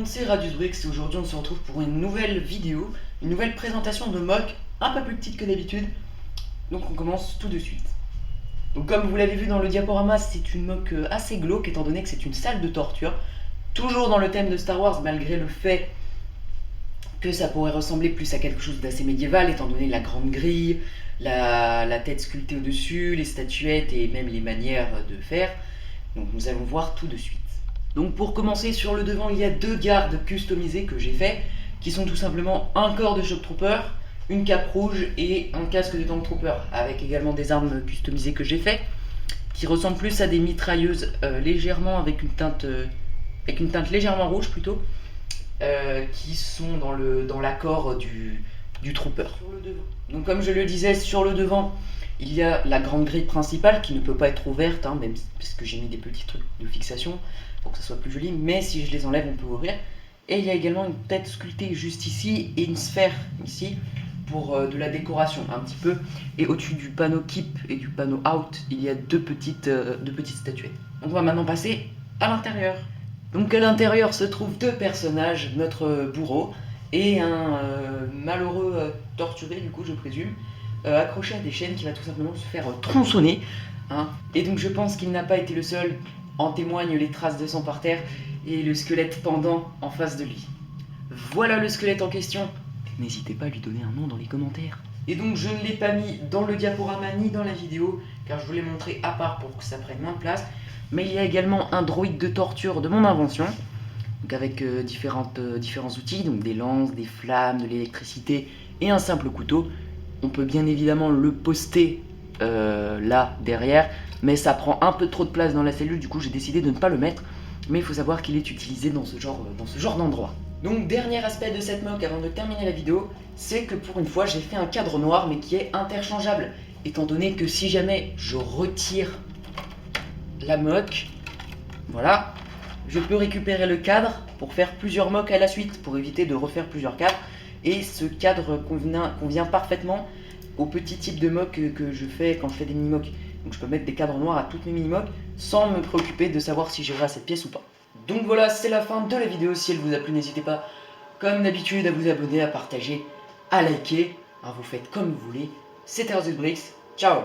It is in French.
monde, c'est Radiusbrix et aujourd'hui on se retrouve pour une nouvelle vidéo, une nouvelle présentation de mock un peu plus petite que d'habitude. Donc on commence tout de suite. Donc comme vous l'avez vu dans le diaporama, c'est une mock assez glauque étant donné que c'est une salle de torture. Toujours dans le thème de Star Wars malgré le fait que ça pourrait ressembler plus à quelque chose d'assez médiéval étant donné la grande grille, la tête sculptée au-dessus, les statuettes et même les manières de faire. Donc nous allons voir tout de suite. Donc pour commencer, sur le devant, il y a deux gardes customisés que j'ai fait, qui sont tout simplement un corps de Shock Trooper, une cape rouge et un casque de Tank Trooper, avec également des armes customisées que j'ai fait, qui ressemblent plus à des mitrailleuses légèrement avec une teinte légèrement rouge plutôt, qui sont dans l'accord du Trooper. Donc comme je le disais, sur le devant, il y a la grande grille principale qui ne peut pas être ouverte, même parce que j'ai mis des petits trucs de fixation pour que ça soit plus joli, mais si je les enlève on peut ouvrir. Et il y a également une tête sculptée juste ici et une sphère ici pour de la décoration un petit peu. Et au-dessus du panneau Keep et du panneau Out, il y a deux petites statuettes. Donc on va maintenant passer à l'intérieur. Donc à l'intérieur se trouvent deux personnages, notre bourreau et un malheureux torturé du coup je présume, accroché à des chaînes qui va tout simplement se faire tronçonner. Et donc je pense qu'il n'a pas été le seul, en témoignent les traces de sang par terre et le squelette pendant en face de lui. Voilà le squelette en question, n'hésitez pas à lui donner un nom dans les commentaires. Et donc je ne l'ai pas mis dans le diaporama ni dans la vidéo, car je voulais montrer à part pour que ça prenne moins de place. Mais il y a également un droïde de torture de mon invention, donc avec différents outils, donc des lances, des flammes, de l'électricité et un simple couteau. On peut bien évidemment le poster là derrière, mais ça prend un peu trop de place dans la cellule, du coup j'ai décidé de ne pas le mettre. Mais il faut savoir qu'il est utilisé dans ce genre d'endroit. Donc dernier aspect de cette mock avant de terminer la vidéo, c'est que pour une fois j'ai fait un cadre noir mais qui est interchangeable, étant donné que si jamais je retire la mock, voilà, je peux récupérer le cadre pour faire plusieurs mocks à la suite, pour éviter de refaire plusieurs cadres. Et ce cadre convient parfaitement au petit type de mock que je fais quand je fais des mini-mocks. Donc je peux mettre des cadres noirs à toutes mes mini-mocks sans me préoccuper de savoir si j'aurai cette pièce ou pas. Donc voilà, c'est la fin de la vidéo. Si elle vous a plu, n'hésitez pas, comme d'habitude, à vous abonner, à partager, à liker. Vous faites comme vous voulez. C'était Radiusbrix. Ciao.